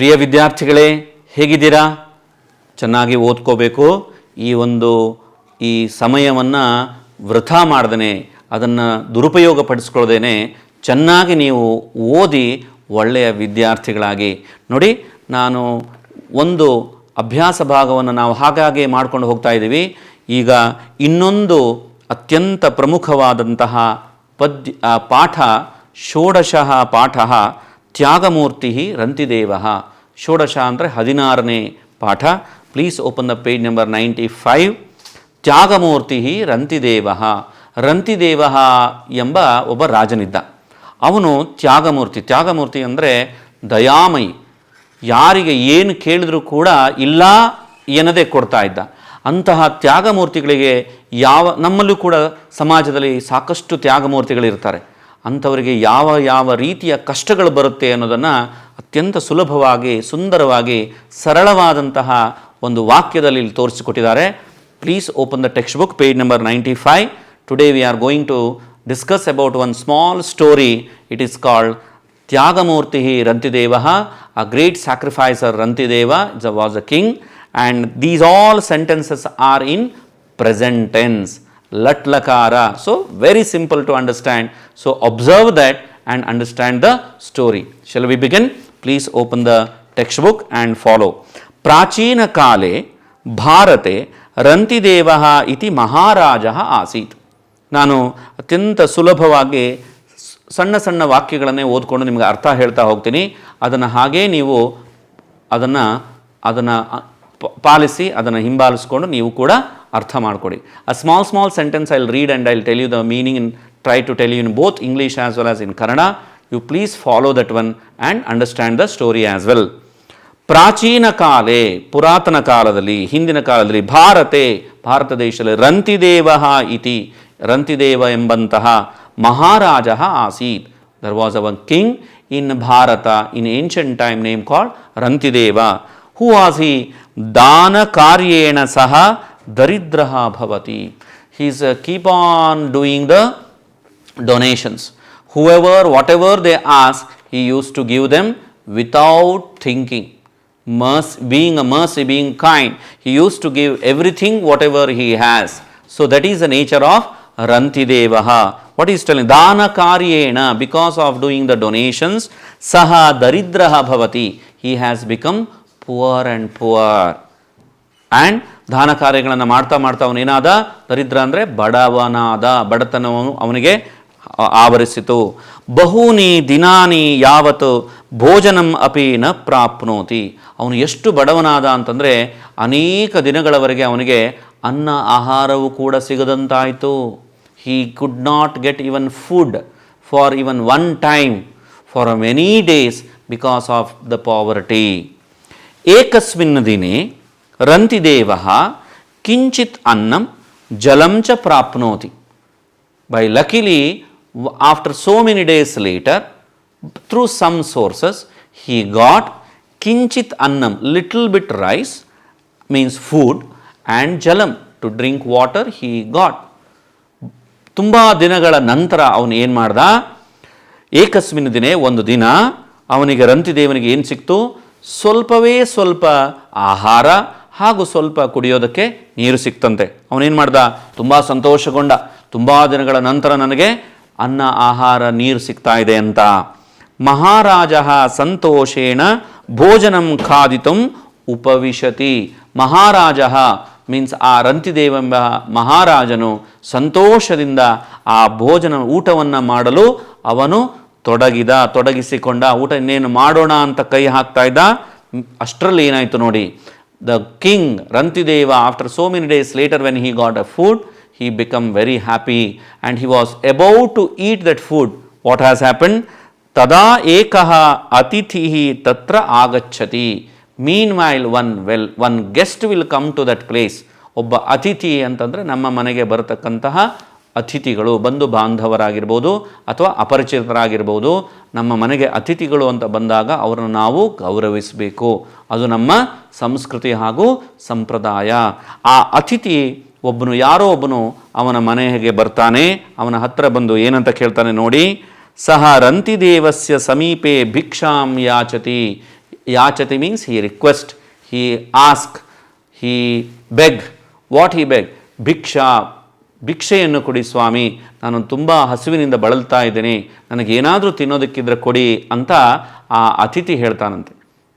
ಪ್ರಿಯ ವಿದ್ಯಾರ್ಥಿಗಳೇ, ಹೇಗಿದ್ದೀರಾ? ಚೆನ್ನಾಗಿ ಓದ್ಕೋಬೇಕು. ಈ ಸಮಯವನ್ನು ವೃಥಾ ಮಾಡ್ದೇ, ಅದನ್ನು ದುರುಪಯೋಗಪಡಿಸ್ಕೊಳ್ಳದೇನೆ ಚೆನ್ನಾಗಿ ನೀವು ಓದಿ ಒಳ್ಳೆಯ ವಿದ್ಯಾರ್ಥಿಗಳಾಗಿ. ನೋಡಿ, ನಾನು ಒಂದು ಅಭ್ಯಾಸ ಭಾಗವನ್ನು ನಾವು ಹಾಗಾಗಿ ಮಾಡ್ಕೊಂಡು ಹೋಗ್ತಾ ಇದ್ದೀವಿ. ಈಗ ಇನ್ನೊಂದು ಅತ್ಯಂತ ಪ್ರಮುಖವಾದಂತಹ ಪಾಠ, ಷೋಡಶಃ ಪಾಠ ತ್ಯಾಗಮೂರ್ತಿ ರಂತಿದೇವ. ಷೋಡಶ ಅಂದರೆ 16ನೇ ಪಾಠ. Please open the page number 95. ತ್ಯಾಗಮೂರ್ತಿ ರಂತಿದೇವ. ರಂತಿದೇವ ಎಂಬ ಒಬ್ಬ ರಾಜನಿದ್ದ. ಅವನು ತ್ಯಾಗಮೂರ್ತಿ ಅಂದರೆ ದಯಾಮಯಿ. ಯಾರಿಗೆ ಏನು ಕೇಳಿದರೂ ಕೂಡ ಇಲ್ಲ ಎನ್ನದೇ ಕೊಡ್ತಾ ಇದ್ದ. ಅಂತಹ ತ್ಯಾಗಮೂರ್ತಿಗಳಿಗೆ ನಮ್ಮಲ್ಲೂ ಕೂಡ ಸಮಾಜದಲ್ಲಿ ಸಾಕಷ್ಟು ತ್ಯಾಗಮೂರ್ತಿಗಳಿರ್ತಾರೆ. ಅಂಥವರಿಗೆ ಯಾವ ರೀತಿಯ ಕಷ್ಟಗಳು ಬರುತ್ತೆ ಅನ್ನೋದನ್ನು ಅತ್ಯಂತ ಸುಲಭವಾಗಿ, ಸುಂದರವಾಗಿ, ಸರಳವಾದಂತಹ ಒಂದು ವಾಕ್ಯದಲ್ಲಿ ಇಲ್ಲಿ ತೋರಿಸಿಕೊಟ್ಟಿದ್ದಾರೆ. Please open the textbook, page number 95. Today we are going to discuss about one small story. It is called Tyagamurti Rantideva, a great sacrificer. Rantideva was a king, and these all sentences are in present tense, lat lakara. So very simple to understand. So observe that and understand the story. Shall we begin? Please open the textbook and follow. Prachina kale bharate Rantideva iti maharaja asit. ನಾನು ಅತ್ಯಂತ ಸುಲಭವಾಗಿ ಸಣ್ಣ ಸಣ್ಣ ವಾಕ್ಯಗಳನ್ನೇ ಓದ್ಕೊಂಡು ನಿಮಗೆ ಅರ್ಥ ಹೇಳ್ತಾ ಹೋಗ್ತೀನಿ. ಅದನ್ನು ಹಾಗೇ ನೀವು ಅದನ್ನು ಪಾಲಿಸಿ, ಅದನ್ನು ಹಿಂಬಾಲಿಸ್ಕೊಂಡು ನೀವು ಕೂಡ ಅರ್ಥ ಮಾಡಿಕೊಡಿ. A small sentence I will read and I will tell you the meaning in try to tell you in both English as well as in Kannada. You please follow that one and understand the story as well. ಪ್ರಾಚೀನ ಕಾಲೇ, ಪುರಾತನ ಕಾಲದಲ್ಲಿ, ಹಿಂದಿನ ಕಾಲದಲ್ಲಿ, ಭಾರತ ದೇಶದಲ್ಲಿ ರಂತಿದೇವ ಇತಿ, ರಂತಿದೇವ ಎಂಬಂತಹ ಮಹಾರಾಜ ಆಸೀತ್. There was a king in Bharata in ancient time name called Rantideva. Who was he? ದಾನ ಕಾರ್ಯೇಣ ಸಹ ದರಿದ್ರ ಭವತಿ. He is keep on doing the donations. whatever they ask, he used to give them without thinking. Being a mercy, being kind, he used to give everything whatever he has. So that is the nature of Rantideva. What he is telling? Dana karyena, because of doing the donations, saha daridraha bhavati, he has become poor and poor. And ದಾನ ಕಾರ್ಯಗಳನ್ನು ಮಾಡ್ತಾ ಅವನೇನಾದ? ದರಿದ್ರ ಅಂದರೆ ಬಡವನಾದ, ಬಡತನವನ್ನು ಅವನಿಗೆ ಆವರಿಸಿತು. ಬಹೂನಿ ದಿನಾನಿ ಯಾವತ್ತು ಭೋಜನಂ ಅಪಿ ನ ಪ್ರಾಪ್ನೋತಿ. ಅವನು ಎಷ್ಟು ಬಡವನಾದ ಅಂತಂದರೆ ಅನೇಕ ದಿನಗಳವರೆಗೆ ಅವನಿಗೆ ಅನ್ನ ಆಹಾರವು ಕೂಡ ಸಿಗದಂತಾಯಿತು. he could not get even food for even one time for many days because of the poverty. ಏಕಸ್ಮಿನ್ ದಿನೇ ರಂತಿದೇವಃ ಕಿಂಚಿತ್ ಅನ್ನಂ ಜಲಂ ಚ ಪ್ರಾಪ್ನೋತಿ. By luckily, after so many days later, through some sources, he got kinchit annam, little bit rice, means food, and jalam, to drink water he got. ತುಂಬ ದಿನಗಳ ನಂತರ ಅವನು ಏನು ಮಾಡ್ದ? ಏಕಸ್ಮಿನ್ ದಿನೇ, ಒಂದು ದಿನ ಅವನಿಗೆ ರಂತಿದೇವನಿಗೆ ಏನು ಸಿಕ್ತು? ಸ್ವಲ್ಪವೇ ಸ್ವಲ್ಪ ಆಹಾರ ಹಾಗೂ ಸ್ವಲ್ಪ ಕುಡಿಯೋದಕ್ಕೆ ನೀರು ಸಿಕ್ತಂತೆ. ಅವನೇನು ಮಾಡ್ದ? ತುಂಬ ಸಂತೋಷಗೊಂಡ. ತುಂಬ ದಿನಗಳ ನಂತರ ನನಗೆ ಅನ್ನ ಆಹಾರ ನೀರು ಸಿಗ್ತಾ ಇದೆ ಅಂತ. ಮಹಾರಾಜ ಸಂತೋಷೇಣ ಭೋಜನಂ ಖಾದಿತುಂ ಉಪವಿಶತಿ. ಮಹಾರಾಜ ಮೀನ್ಸ್ ಆ ರಂತಿದೇವೆಂಬ ಮಹಾರಾಜನು ಸಂತೋಷದಿಂದ ಆ ಊಟವನ್ನು ಮಾಡಲು ಅವನು ತೊಡಗಿಸಿಕೊಂಡ. ಊಟ ಇನ್ನೇನು ಮಾಡೋಣ ಅಂತ ಕೈ ಹಾಕ್ತಾ ಇದ್ದ. ಅಷ್ಟರಲ್ಲಿ ಏನಾಯಿತು ನೋಡಿ, the king Rantideva, after so many days later when he got a food, he became very happy and he was about to eat that food. What has happened? Tada ekaha atithihi tatra agacchati. Meanwhile, one guest will come to that place. ಒಬ್ಬ ಅತಿಥಿ ಅಂತಂದರೆ ನಮ್ಮ ಮನೆಗೆ ಬರತಕ್ಕಂತಹ ಅತಿಥಿಗಳು, ಬಂಧು ಬಾಂಧವರಾಗಿರ್ಬೋದು ಅಥವಾ ಅಪರಿಚಿತರಾಗಿರ್ಬೋದು. ನಮ್ಮ ಮನೆಗೆ ಅತಿಥಿಗಳು ಅಂತ ಬಂದಾಗ ಅವರನ್ನು ನಾವು ಗೌರವಿಸಬೇಕು. ಅದು ನಮ್ಮ ಸಂಸ್ಕೃತಿ ಹಾಗೂ ಸಂಪ್ರದಾಯ. ಆ ಅತಿಥಿ ಯಾರೋ ಒಬ್ಬನು ಅವನ ಮನೆಗೆ ಬರ್ತಾನೆ. ಅವನ ಹತ್ರ ಬಂದು ಏನಂತ ಕೇಳ್ತಾನೆ ನೋಡಿ. ಸಹ ರಂತಿದೇವಸ್ಯ ಸಮೀಪೆ ಭಿಕ್ಷಾಂ ಯಾಚತಿ. ಯಾಚತಿ means he request, he ask, he beg. What he beg? ಭಿಕ್ಷಾ, ಭಿಕ್ಷೆಯನ್ನು ಕೊಡಿ ಸ್ವಾಮಿ, ನಾನು ತುಂಬ ಹಸುವಿನಿಂದ ಬಳಲ್ತಾ ಇದ್ದೇನೆ, ನನಗೇನಾದರೂ ತಿನ್ನೋದಕ್ಕಿದ್ರೆ ಕೊಡಿ ಅಂತ ಆ ಅತಿಥಿ ಹೇಳ್ತಾನಂತೆ.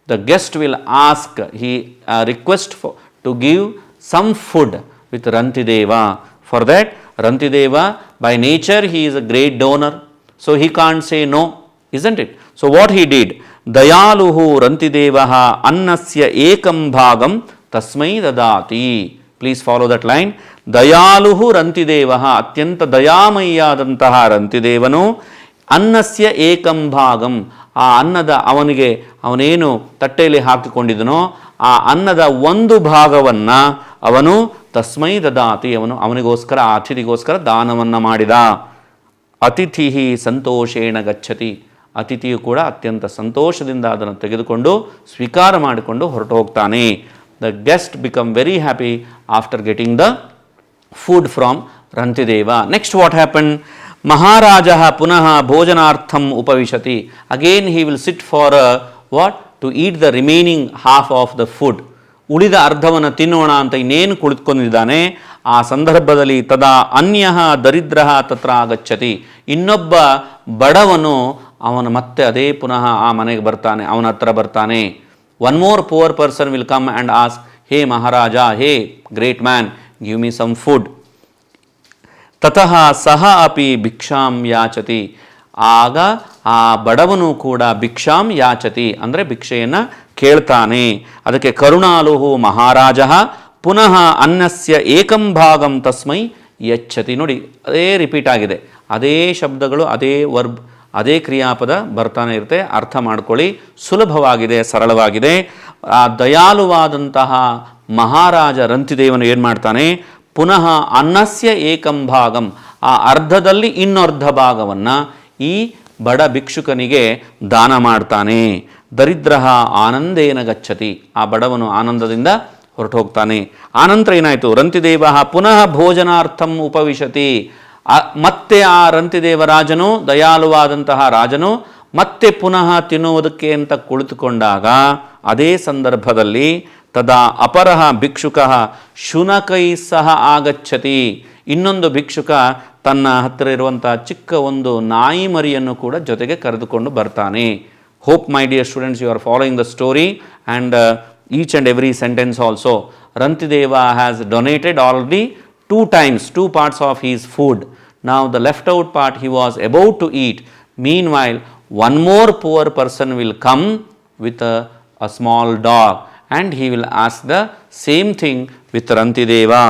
The guest will ask, he request to give some food with Rantideva. For that, Rantideva by nature he is a great donor, so he can't say no, isn't it? So what he did, Dayaluhu Rantidevaha annasya ekam bhagam tasmai dadati. Please follow that line. Dayaluhu Rantidevaha, ಅತ್ಯಂತ ದಯಾಮಯ್ಯಾದಂತಹ ರಂತಿದೇವನು, ಅನ್ನಸ್ಯ ಏಕಂ ಭಾಗಂ, ಆ ಅನ್ನದ ಅವನಿಗೆ ಅವನೇನು ತಟ್ಟೆಯಲ್ಲಿ ಹಾಕಿಕೊಂಡಿದ್ದನೋ ಆ ಅನ್ನದ ಒಂದು ಭಾಗವನ್ನು ಅವನು ತಸ್ಮೈ ದದಾತಿ, ಅವನಿಗೋಸ್ಕರ ಆ ಅತಿಥಿಗೋಸ್ಕರ ದಾನವನ್ನು ಮಾಡಿದ. ಅತಿಥಿ ಸಂತೋಷೇಣ ಗಚ್ಚತಿ, ಅತಿಥಿಯು ಕೂಡ ಅತ್ಯಂತ ಸಂತೋಷದಿಂದ ಅದನ್ನು ತೆಗೆದುಕೊಂಡು ಸ್ವೀಕಾರ ಮಾಡಿಕೊಂಡು ಹೊರಟು ಹೋಗ್ತಾನೆ. The guest become very happy after getting the food from Rantideva. Next what happen? ಮಹಾರಾಜ ಪುನಃ ಭೋಜನಾರ್ಥಂ ಉಪವಿಶತಿ. Again he will sit for what? To eat the remaining half of the food. ಉಳಿದ ಅರ್ಧವನ್ನು ತಿನ್ನೋಣ ಅಂತ ಇನ್ನೇನು ಕುಳಿತುಕೊಂಡಿದ್ದಾನೆ. ಆ ಸಂದರ್ಭದಲ್ಲಿ ತದಾ ಅನ್ಯ ದರಿದ್ರ ತತ್ರ ಆಗಚ್ಚತಿ, ಇನ್ನೊಬ್ಬ ಬಡವನು ಅವನು ಮತ್ತೆ ಅದೇ ಪುನಃ ಆ ಮನೆಗೆ ಬರ್ತಾನೆ, ಅವನ ಹತ್ರ ಬರ್ತಾನೆ. One more poor person will come and ask, ಹೇ ಮಹಾರಾಜ, ಹೇ great man, give me some food. ತತಃ ಸಹ ಅಪಿ ಭಿಕ್ಷಾಂ ಯಾಚತಿ, ಆಗ ಆ ಬಡವನು ಕೂಡ ಭಿಕ್ಷಾಂ ಯಾಚತಿ ಅಂದರೆ ಭಿಕ್ಷೆಯನ್ನು ಕೇಳ್ತಾನೆ. ಅದಕ್ಕೆ ಕರುಣಾಲುಹು ಮಹಾರಾಜ ಪುನಃ ಅನ್ನಸ್ಯ ಏಕಂ ಭಾಗಂ ತಸ್ಮೈ ಯಚ್ಚತಿ. ನೋಡಿ, ಅದೇ ರಿಪೀಟ್ ಆಗಿದೆ, ಅದೇ ಶಬ್ದಗಳು, ಅದೇ ವರ್ಬ್, ಅದೇ ಕ್ರಿಯಾಪದ ಬರ್ತಾನೆ ಇರುತ್ತೆ. ಅರ್ಥ ಮಾಡ್ಕೊಳ್ಳಿ, ಸುಲಭವಾಗಿದೆ, ಸರಳವಾಗಿದೆ. ಆ ದಯಾಳುವಾದಂತಹ ಮಹಾರಾಜ ರಂತಿದೇವನು ಏನು ಮಾಡ್ತಾನೆ? ಪುನಃ ಅನ್ನಸ್ಯ ಏಕಂ ಭಾಗಂ, ಆ ಅರ್ಧದಲ್ಲಿ ಇನ್ನರ್ಧ ಭಾಗವನ್ನು ಈ ಬಡ ಭಿಕ್ಷುಕನಿಗೆ ದಾನ ಮಾಡ್ತಾನೆ. ದರಿದ್ರ ಆನಂದೇನ ಗಚ್ಚತಿ, ಆ ಬಡವನು ಆನಂದದಿಂದ ಹೊರಟು ಹೋಗ್ತಾನೆ. ಆನಂತರ ಏನಾಯಿತು? ರಂತಿದೇವ ಪುನಃ ಭೋಜನಾರ್ಥಂ ಉಪವಿಶತಿ. ಮತ್ತೆ ಆ ರಂತಿದೇವ ರಾಜನು, ದಯಾಳುವಾದಂತಹ ರಾಜನು ಮತ್ತೆ ಪುನಃ ತಿನ್ನುವುದಕ್ಕೆ ಅಂತ ಕುಳಿತುಕೊಂಡಾಗ ಅದೇ ಸಂದರ್ಭದಲ್ಲಿ ತದಾ ಅಪರಃ ಭಿಕ್ಷುಕ ಶುನಕೈ ಸಹ ಆಗಚ್ಚತಿ. ಇನ್ನೊಂದು ಭಿಕ್ಷುಕ ತನ್ನ ಹತ್ತಿರ ಇರುವಂಥ ಚಿಕ್ಕ ಒಂದು ನಾಯಿ ಮರಿಯನ್ನು ಕೂಡ ಜೊತೆಗೆ ಕರೆದುಕೊಂಡು ಬರ್ತಾನೆ. Hope my dear students you are following the story and each and every sentence also. Rantideva has donated already 2 times, 2 parts of his food. Now the left out part he was about to eat. Meanwhile, one more poor person will come with a small dog and he will ask the same thing with Rantideva.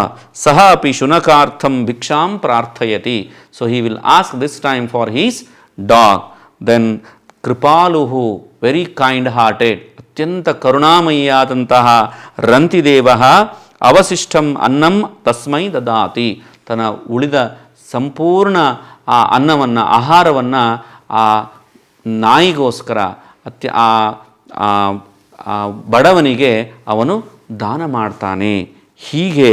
Saha api shunakartham bhiksham prarthayati. So he will ask this time for his dog. Then Kripaluhu, very kind hearted, ಅತ್ಯಂತ ಕರುಣಾಮಯಿಯಾದಂತಹ ರಂತಿದೇವ ಅವಶಿಷ್ಟಂ ಅನ್ನಂ ತಸ್ಮೈ ದದಾತಿ, ತನ್ನ ಉಳಿದ ಸಂಪೂರ್ಣ ಆ ಅನ್ನವನ್ನು, ಆಹಾರವನ್ನು ಆ ನಾಯಿಗೋಸ್ಕರ ಬಡವನಿಗೆ ಅವನು ದಾನ ಮಾಡ್ತಾನೆ. ಹೀಗೆ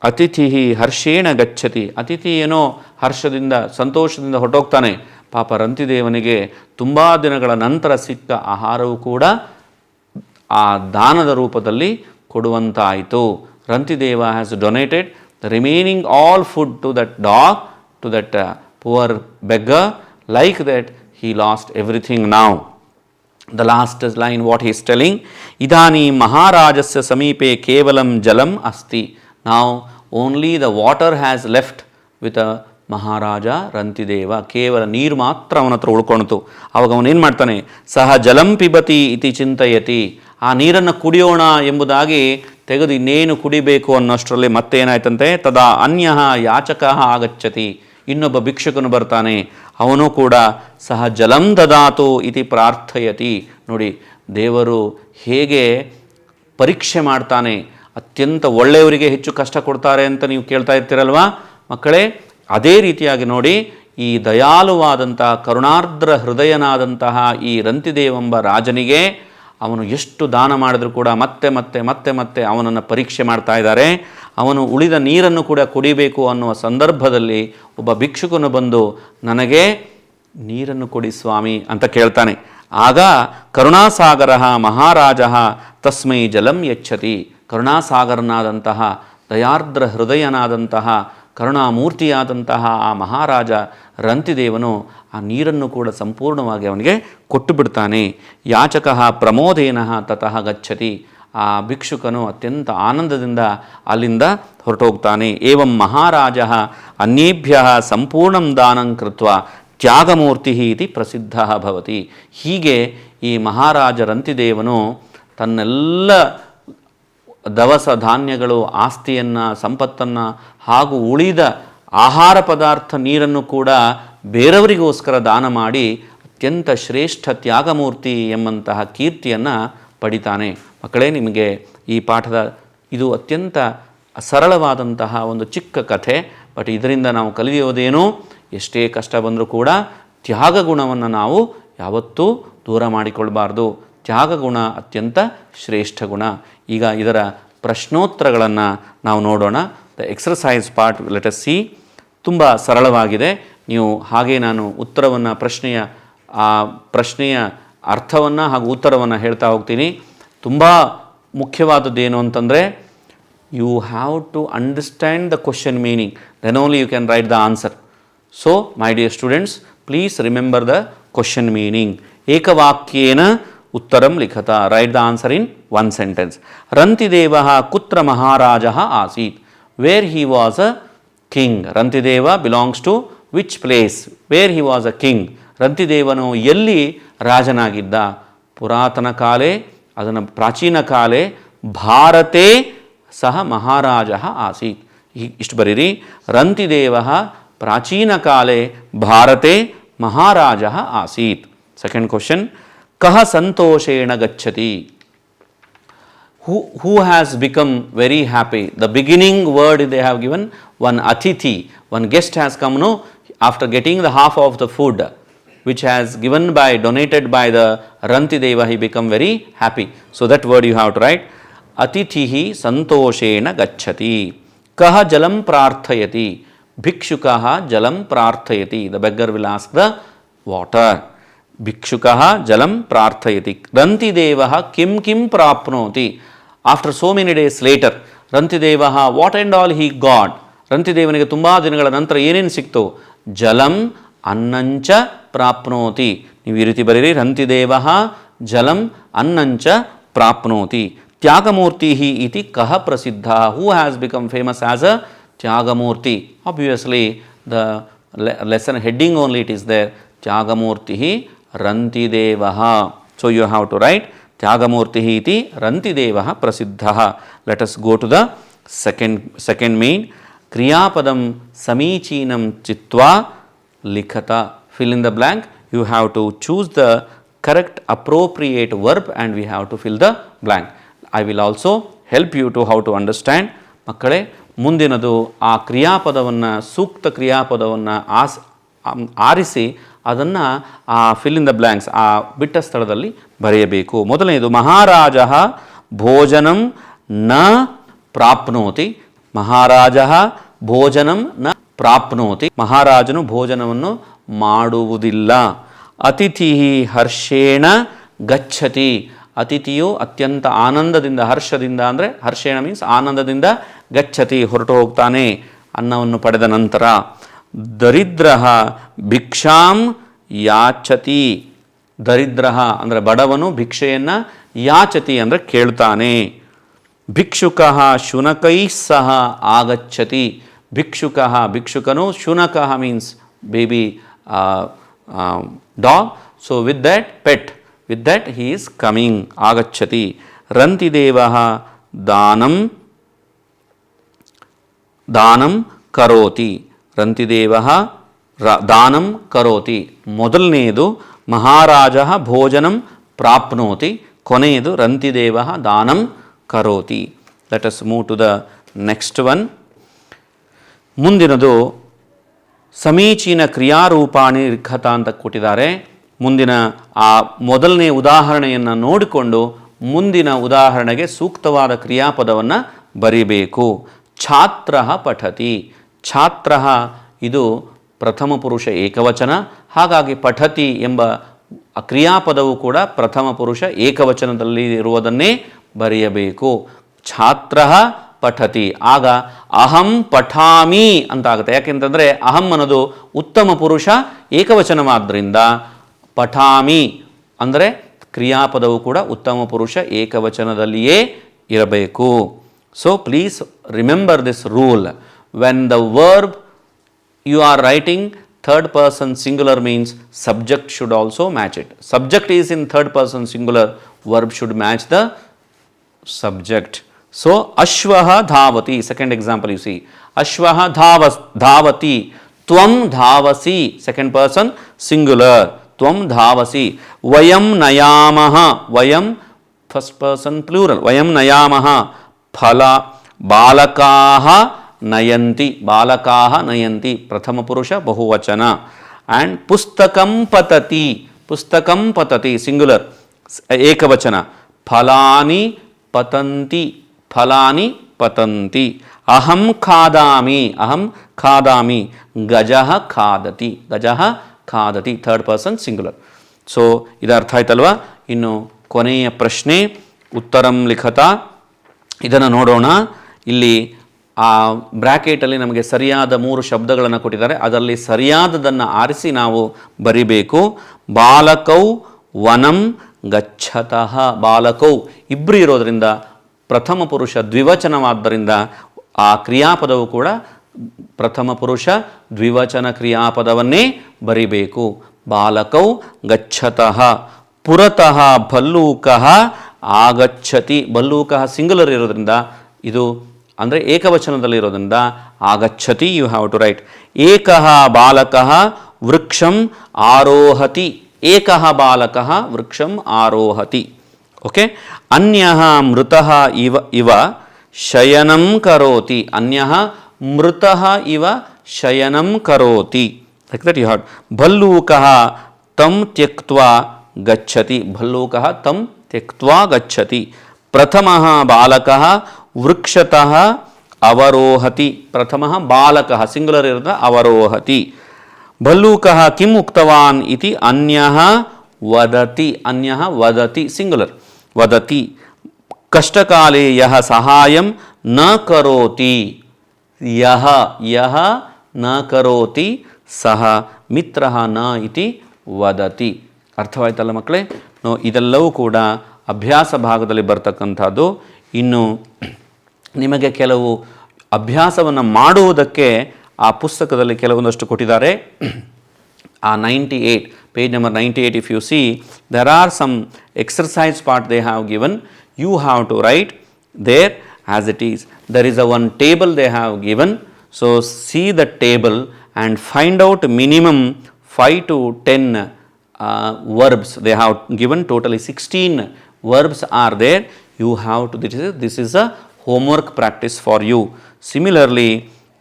ಅತಿಥಿ ಹರ್ಷೇಣ ಗಚ್ಚತಿ, ಅತಿಥಿ ಏನೋ ಹರ್ಷದಿಂದ ಸಂತೋಷದಿಂದ ಹೊರಟೋಗ್ತಾನೆ. ಪಾಪ ರಂತಿದೇವನಿಗೆ ತುಂಬ ದಿನಗಳ ನಂತರ ಸಿಕ್ಕ ಆಹಾರವು ಕೂಡ ಆ ದಾನದ ರೂಪದಲ್ಲಿ ಕೊಡುವಂತಾಯಿತು. Rantideva has donated the remaining all food to that dog, to that poor beggar. Like that he lost everything now. The last line what he is telling, idani maharajasya sameepe kevalam jalam asti. Now only the water has left with a ಮಹಾರಾಜ ರಂತಿದೇವ. ಕೇವಲ ನೀರು ಮಾತ್ರ ಅವನ ಹತ್ರ ಉಳ್ಕೊಳ್ತು. ಅವಾಗ ಅವನೇನು ಮಾಡ್ತಾನೆ? ಸಹ ಜಲಂ ಪಿಬತಿ ಇತಿ ಚಿಂತಯತಿ, ಆ ನೀರನ್ನು ಕುಡಿಯೋಣ ಎಂಬುದಾಗಿ ತೆಗೆದು ಇನ್ನೇನು ಕುಡಿಬೇಕು ಅನ್ನೋಷ್ಟರಲ್ಲಿ ಮತ್ತೇನಾಯ್ತಂತೆ? ತದಾ ಅನ್ಯ ಯಾಚಕ ಆಗಚ್ಚತಿ, ಇನ್ನೊಬ್ಬ ಭಿಕ್ಷುಕನು ಬರ್ತಾನೆ. ಅವನು ಕೂಡ ಸಹ ಜಲಂ ದದಾತು ಇತಿ ಪ್ರಾರ್ಥಯತಿ. ನೋಡಿ, ದೇವರು ಹೇಗೆ ಪರೀಕ್ಷೆ ಮಾಡ್ತಾನೆ. ಅತ್ಯಂತ ಒಳ್ಳೆಯವರಿಗೆ ಹೆಚ್ಚು ಕಷ್ಟ ಕೊಡ್ತಾರೆ ಅಂತ ನೀವು ಕೇಳ್ತಾ ಇರ್ತೀರಲ್ವಾ ಮಕ್ಕಳೇ? ಅದೇ ರೀತಿಯಾಗಿ ನೋಡಿ, ಈ ದಯಾಳುವಾದಂಥ ಕರುಣಾರ್ದ್ರ ಹೃದಯನಾದಂತಹ ಈ ರಂತಿದೇವೆಂಬ ರಾಜನಿಗೆ ಅವನು ಎಷ್ಟು ದಾನ ಮಾಡಿದರೂ ಕೂಡ ಮತ್ತೆ ಮತ್ತೆ ಮತ್ತೆ ಮತ್ತೆ ಅವನನ್ನು ಪರೀಕ್ಷೆ ಮಾಡ್ತಾ ಇದ್ದಾರೆ. ಅವನು ಉಳಿದ ನೀರನ್ನು ಕೂಡ ಕುಡಿಬೇಕು ಅನ್ನುವ ಸಂದರ್ಭದಲ್ಲಿ ಒಬ್ಬ ಭಿಕ್ಷುಕನು ಬಂದು, ನನಗೆ ನೀರನ್ನು ಕೊಡಿ ಸ್ವಾಮಿ ಅಂತ ಕೇಳ್ತಾನೆ. ಆಗ ಕರುಣಾಸಾಗರ ಮಹಾರಾಜ ತಸ್ಮೈ ಜಲಂ ಯಚ್ಚತಿ. ಕರುಣಾಸಾಗರನಾದಂತಹ ದಯಾರ್ದ್ರ ಹೃದಯನಾದಂತಹ ಕರುಣಾಮೂರ್ತಿಯಾದಂತಹ ಆ ಮಹಾರಾಜ ರಂತಿದೇವನು ಆ ನೀರನ್ನು ಕೂಡ ಸಂಪೂರ್ಣವಾಗಿ ಅವನಿಗೆ ಕೊಟ್ಟು ಬಿಡ್ತಾನೆ. ಯಾಚಕ ಪ್ರಮೋದೇನ ತತಃ ಗಚ್ಚತಿ. ಆ ಭಿಕ್ಷುಕನು ಅತ್ಯಂತ ಆನಂದದಿಂದ ಅಲ್ಲಿಂದ ಹೊರಟೋಗ್ತಾನೆ. ಏವಂ ಮಹಾರಾಜ ಅನ್ಯೇಭ್ಯ ಸಂಪೂರ್ಣಂ ದಾನಂ ಕೃತ್ವ ತ್ಯಾಗಮೂರ್ತಿ ಇತಿ ಪ್ರಸಿದ್ಧ ಭವತಿ. ಹೀಗೆ ಈ ಮಹಾರಾಜ ರಂತಿದೇವನು ತನ್ನೆಲ್ಲ ದವಸ ಧಾನ್ಯಗಳು, ಆಸ್ತಿಯನ್ನು, ಸಂಪತ್ತನ್ನು ಹಾಗೂ ಉಳಿದ ಆಹಾರ ಪದಾರ್ಥ ನೀರನ್ನು ಕೂಡ ಬೇರೆಯವರಿಗೋಸ್ಕರ ದಾನ ಮಾಡಿ ಅತ್ಯಂತ ಶ್ರೇಷ್ಠ ತ್ಯಾಗಮೂರ್ತಿ ಎಂಬಂತಹ ಕೀರ್ತಿಯನ್ನು ಪಡಿತಾನೆ. ಮಕ್ಕಳೇ, ನಿಮಗೆ ಈ ಪಾಠದ ಇದು ಅತ್ಯಂತ ಸರಳವಾದಂತಹ ಒಂದು ಚಿಕ್ಕ ಕಥೆ. ಬಟ್ ಇದರಿಂದ ನಾವು ಕಲಿಯೋದೇನು, ಎಷ್ಟೇ ಕಷ್ಟ ಬಂದರೂ ಕೂಡ ತ್ಯಾಗ ಗುಣವನ್ನು ನಾವು ಯಾವತ್ತೂ ದೂರ ಮಾಡಿಕೊಳ್ಬಾರ್ದು. ತ್ಯಾಗ ಗುಣ ಅತ್ಯಂತ ಶ್ರೇಷ್ಠ ಗುಣ. ಈಗ ಇದರ ಪ್ರಶ್ನೋತ್ತರಗಳನ್ನು ನಾವು ನೋಡೋಣ. The exercise part let us see. ತುಂಬ ಸರಳವಾಗಿದೆ. ನೀವು ಹಾಗೆ ನಾನು ಉತ್ತರವನ್ನು ಪ್ರಶ್ನೆಯ ಅರ್ಥವನ್ನು ಹಾಗೂ ಉತ್ತರವನ್ನು ಹೇಳ್ತಾ ಹೋಗ್ತೀನಿ. ತುಂಬ ಮುಖ್ಯವಾದದ್ದೇನು ಅಂತಂದರೆ, you have to understand the question meaning, then only you can write the answer. So my dear students, please remember the question meaning. ಏಕವಾಕ್ಯೇನ ಉತ್ತರಂ ಲಿಖತ. Write the answer in one sentence. Rantideva ಕುತ್ರ ಮಹಾರಾಜ ಆಸೀತ್. Where he was a king. Rantideva belongs to which place? Where he was a king. ರಂತಿದೇವನು ಎಲ್ಲಿ ರಾಜನಾಗಿದ್ದ? ಪುರಾತನ ಕಾಲೇ, ಅದನ್ನು ಪ್ರಾಚೀನ ಕಾಲೇ, ಭಾರತೇ ಸಹ ಮಹಾರಾಜ ಆಸೀತ್. ಇಷ್ಟು ಬರೀರಿ. ರಂತಿದೇವ ಪ್ರಾಚೀನ ಕಾಲೇ ಭಾರತೆ ಮಹಾರಾಜ ಆಸೀತ್. ಸೆಕೆಂಡ್ ಕ್ವಶನ್, ಕಹ ಸಂತೋಷೇಣ ಗಚ್ಚತಿ. Who has become very happy? The beginning word they have given, one atithi, one guest has come, no, after getting the half of the food which has donated by the Rantideva, he become very happy. So that word you have to write. Atithihi santoshena gacchati. Kaha jalam prarthayati. Bhikshukaha jalam prarthayati. The beggar will ask the water. Bhikshukaha jalam prarthayati. Rantidevaha kim kim prapnoti. After so many days later, Rantidevaha, what and all he got? ರಂತಿದೇವನಿಗೆ ತುಂಬ ದಿನಗಳ ನಂತರ ಏನೇನು ಸಿಕ್ತು? ಜಲಂ ಅನ್ನಂಚ ಪ್ರಾಪ್ನೋತಿ. ನೀವು ಈ ರೀತಿ ಬರೀರಿ. ರಂತಿದೇವ ಜಲಂ ಅನ್ನಂಚ ಪ್ರಾಪ್ನೋತಿ. ತ್ಯಾಗಮೂರ್ತಿ ಇತಿ ಕಹ ಪ್ರಸಿದ್ಧ. Who has become famous as a ತ್ಯಾಗಮೂರ್ತಿ? Obviously the lesson heading only it is there. ತ್ಯಾಗಮೂರ್ತಿ Rantideva. So you have to write ತ್ಯಾಗಮೂರ್ತಿ ಇತಿ ರಂತಿದೇವ ಪ್ರಸಿದ್ಧ. Let us go to the second mean. ಕ್ರಿಯಾಪದಂ ಸಮೀಚೀನಂ ಚಿತ್ವಾ ಲಿಖತ. fill in the blank. You have to choose the correct appropriate verb and we have to fill the blank. I will also help you to how to understand. ಮಕ್ಕಳೇ, ಮುಂದಿನದು ಆ ಕ್ರಿಯಾಪದವನ್ನು, ಸೂಕ್ತ ಕ್ರಿಯಾಪದವನ್ನು ಆರಿಸಿ ಅದನ್ನು ಆ fill in the blanks, ಆ ಬಿಟ್ಟ ಸ್ಥಳದಲ್ಲಿ ಬರೆಯಬೇಕು. ಮೊದಲನೇದು, ಮಹಾರಾಜ ಭೋಜನಂ ನ ಪ್ರಾಪ್ನೋತಿ. ಮಹಾರಾಜ ಭೋಜನಂ ನ ಪ್ರಾಪ್ನೋತಿ. ಮಹಾರಾಜನು ಭೋಜನವನ್ನು ಮಾಡುವುದಿಲ್ಲ. ಅತಿಥಿ ಹರ್ಷೇಣ ಗಚ್ಚತಿ. ಅತಿಥಿಯು ಅತ್ಯಂತ ಆನಂದದಿಂದ, ಹರ್ಷದಿಂದ ಅಂದರೆ ಹರ್ಷೇಣ ಮೀನ್ಸ್ ಆನಂದದಿಂದ, ಗಚ್ಚತಿ ಹೊರಟು ಹೋಗ್ತಾನೆ ಅನ್ನವನ್ನು ಪಡೆದ ನಂತರ. ದರಿದ್ರ ಭಿಕ್ಷಾಂ ಯಾಚತಿ. ದರಿದ್ರ ಅಂದರೆ ಬಡವನು ಭಿಕ್ಷೆಯನ್ನು, ಯಾಚತಿ ಅಂದರೆ ಕೇಳ್ತಾನೆ. ಭಿಕ್ಷುಕ ಶುನಕೈ ಸಹ ಆಗಚ್ಚತಿ. ಭಿಕ್ಷುಕನು, ಶುನಕ means baby dog. So with that pet, with that he is coming. ಆಗಚ್ಚತಿ. ರಂತಿದೇವ ದಾನಂ ಕರೋತಿ. ರಂತಿದೇವ ದಾನಂ ಕರೋತಿ. ಮೊದಲನೆಯದು ಮಹಾರಾಜ ಭೋಜನಂ ಪ್ರಾಪ್ನೋತಿ. ಕೊನೆಯದು ರಂತಿದೇವ ದಾನಂ ಕರೋತಿ. Let us move to the next one. ಮುಂದಿನದು ಸಮೀಚೀನ ಕ್ರಿಯಾರೂಪಾಣಿ ಲಿಖತ ಅಂತ ಕೊಟ್ಟಿದ್ದಾರೆ. ಮುಂದಿನ ಆ ಮೊದಲನೇ ಉದಾಹರಣೆಯನ್ನು ನೋಡಿಕೊಂಡು ಮುಂದಿನ ಉದಾಹರಣೆಗೆ ಸೂಕ್ತವಾದ ಕ್ರಿಯಾಪದವನ್ನು ಬರೀಬೇಕು. ಛಾತ್ರ ಪಠತಿ. ಛಾತ್ರ ಇದು ಪ್ರಥಮ ಪುರುಷ ಏಕವಚನ, ಹಾಗಾಗಿ ಪಠತಿ ಎಂಬ ಕ್ರಿಯಾಪದವು ಕೂಡ ಪ್ರಥಮ ಪುರುಷ ಏಕವಚನದಲ್ಲಿ ಇರುವುದನ್ನೇ ಬರೆಯಬೇಕು. ಛಾತ್ರ ಪಠತಿ, ಆಗ ಅಹಂ ಪಠಾಮಿ ಅಂತ ಆಗುತ್ತೆ. ಯಾಕೆಂತಂದರೆ ಅಹಂ ಅನ್ನೋದು ಉತ್ತಮ ಪುರುಷ ಏಕವಚನವಾದ್ದರಿಂದ ಪಠಾಮಿ ಅಂದರೆ ಕ್ರಿಯಾಪದವು ಕೂಡ ಉತ್ತಮ ಪುರುಷ ಏಕವಚನದಲ್ಲಿಯೇ ಇರಬೇಕು. So please remember this rule. When the verb you are writing third person singular means subject should also match it. Subject is in third person singular, verb should match the subject. So ashvaha dhavati, second example you see, ashvaha dhavati, tvam dhavasi, second person singular, tvam dhavasi. Vayam nayamaha, vayam first person plural, vayam nayamaha, phala balakaha ನಯಂತಿ, ಬಾಲಕಾಹ ನಯಂತಿ ಪ್ರಥಮ ಪುರುಷ ಬಹುವಚನ. And ಪುಸ್ತಕಂ ಪತತಿ, ಪುಸ್ತಕಂ ಪತತಿ singular ಏಕವಚನ. ಫಲಾನಿ ಪತಂತಿ, ಫಲಾನಿ ಪತಂತಿ. ಅಹಂ ಖಾದಾಮಿ, ಅಹಂ ಖಾದಾಮಿ. ಗಜಃ ಖಾದತಿ, ಗಜಃ ಖಾದತಿ third person singular. So ಇದು ಅರ್ಥ ಆಯ್ತಲ್ವಾ? ಇನ್ನು ಕೊನೆಯ ಪ್ರಶ್ನೆ ಉತ್ತರಂ ಲಿಖತ, ಇದನ್ನು ನೋಡೋಣ. ಇಲ್ಲಿ ಆ ಬ್ರ್ಯಾಕೆಟಲ್ಲಿ ನಮಗೆ ಸರಿಯಾದ 3 ಶಬ್ದಗಳನ್ನು ಕೊಟ್ಟಿದ್ದಾರೆ, ಅದರಲ್ಲಿ ಸರಿಯಾದದನ್ನು ಆರಿಸಿ ನಾವು ಬರಿಬೇಕು. ಬಾಲಕೌ ವನಂ ಗಚ್ಚತಃ, ಬಾಲಕೌ ಇಬ್ಬರು ಇರೋದರಿಂದ ಪ್ರಥಮ ಪುರುಷ ದ್ವಿವಚನವಾದ್ದರಿಂದ ಆ ಕ್ರಿಯಾಪದವು ಕೂಡ ಪ್ರಥಮ ಪುರುಷ ದ್ವಿವಚನ ಕ್ರಿಯಾಪದವನ್ನೇ ಬರಿಬೇಕು. ಬಾಲಕೌ ಗಚ್ಚತಃ. ಪುರತಃ ಭಲ್ಲೂಕಃ ಆಗಚ್ಚತಿ, ಭಲ್ಲೂಕಃ ಸಿಂಗುಲರ್ ಇರೋದ್ರಿಂದ ಇದು ಅಂದರೆ ಏಕವಚನದಲ್ಲಿರೋದ್ರಿಂದ ಆಗಚ್ಚತಿ ಯು ಹ್ಯಾವ್ ಟು ರೈಟ್. ಏಕಃ ಬಾಲಕಃ ವೃಕ್ಷಂ ಆರೋಹತಿ, ಏಕಃ ಬಾಲಕಃ ವೃಕ್ಷಂ ಆರೋಹತಿ. ಓಕೆ. ಅನ್ಯಃ ಮೃತಃ ಇವ ಶಯನಂ ಕರೋತಿ, ಅನ್ಯಃ ಮೃತಃ ಇವ ಶಯನಂ ಕರೋತಿ. Like that you have. ಭಲ್ಲೂಕಃ ತಂ ತ್ಯಕ್ತ್ವಾ ಗಚ್ಚತಿ, ಭಲ್ಲೂಕಃ ತಂ ತ್ಯಕ್ತ್ವಾ ಗಚ್ಚತಿ. ಪ್ರಥಮಃ ಬಾಲಕಃ ವೃಕ್ಷತಃ ಅವರೋಹತಿ, ಪ್ರಥಮಃ ಬಾಲಕಃ ಸಿಂಗುಲರ್ ಇರೋದ ಅವರೋಹತಿ. ಭಲ್ಲೂಕಃ ಕಿಂ ಉಕ್ತವಾನ್ ಇತಿ ಅನ್ಯಃ ವದತಿ, ಅನ್ಯಃ ವದತಿ ಸಿಂಗುಲರ್ ವದತಿ. ಕಷ್ಟಕಾಲೇ ಯಃ ಸಹಾಯಂ ನ ಕರೋತಿ, ಯಃ ಯಃ ನ ಕರೋತಿ ಸಹ ಮಿತ್ರಃ ನ ಇತಿ ವದತಿ. ಅರ್ಥವಾಯ್ತಲ್ಲ ಮಕ್ಕಳೇ? ಇದೆಲ್ಲವೂ ಕೂಡ ಅಭ್ಯಾಸ ಭಾಗದಲ್ಲಿ ಬರ್ತಕ್ಕಂಥದ್ದು. ಇನ್ನು ನಿಮಗೆ ಕೆಲವು ಅಭ್ಯಾಸವನ್ನು ಮಾಡುವುದಕ್ಕೆ ಆ ಪುಸ್ತಕದಲ್ಲಿ ಕೆಲವೊಂದಷ್ಟು ಕೊಟ್ಟಿದ್ದಾರೆ. ಆ 98 page number 98 if U C there are some exercise part they have given. You have to write there as it is. There is a one table they have given. So see the table and find out minimum 5 to 10 verbs. They have given totally 16 verbs are there. You have to, this is a homework practice for you. Similarly,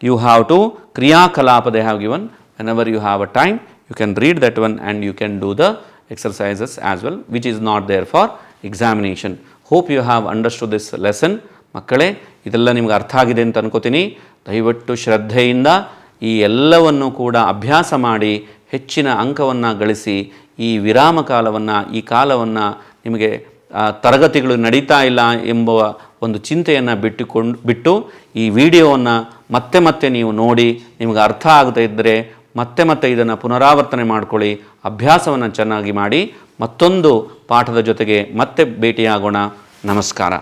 you have to Kriya Kalapa they have given. Whenever you have a time, you can read that one and you can do the exercises as well, which is not there for examination. Hope you have understood this lesson. ಮಕ್ಕಳೇ, ಇದೆಲ್ಲ ನಿಮಗೆ ಅರ್ಥ ಆಗಿದೆ ಅಂತ ಅನ್ಕೋತೀನಿ. ದಯವಿಟ್ಟು ಶ್ರದ್ಧೆಯಿಂದ ಈ ಎಲ್ಲವನ್ನು ಕೂಡ ಅಭ್ಯಾಸ ಮಾಡಿ ಹೆಚ್ಚಿನ ಅಂಕವನ್ನು ಗಳಿಸಿ ಈ ವಿರಾಮ ಕಾಲವನ್ನು, ಈ ಕಾಲವನ್ನು ನಿಮಗೆ ತರಗತಿಗಳು ನಡೀತಾ ಇಲ್ಲ ಎಂಬ ಒಂದು ಚಿಂತೆಯನ್ನು ಬಿಟ್ಟು ಈ ವಿಡಿಯೋವನ್ನು ಮತ್ತೆ ಮತ್ತೆ ನೀವು ನೋಡಿ ನಿಮಗೆ ಅರ್ಥ ಆಗದೇ ಇದ್ದರೆ ಮತ್ತೆ ಇದನ್ನು ಪುನರಾವರ್ತನೆ ಮಾಡ್ಕೊಳ್ಳಿ, ಅಭ್ಯಾಸವನ್ನು ಚೆನ್ನಾಗಿ ಮಾಡಿ. ಮತ್ತೊಂದು ಪಾಠದ ಜೊತೆಗೆ ಮತ್ತೆ ಭೇಟಿಯಾಗೋಣ. ನಮಸ್ಕಾರ.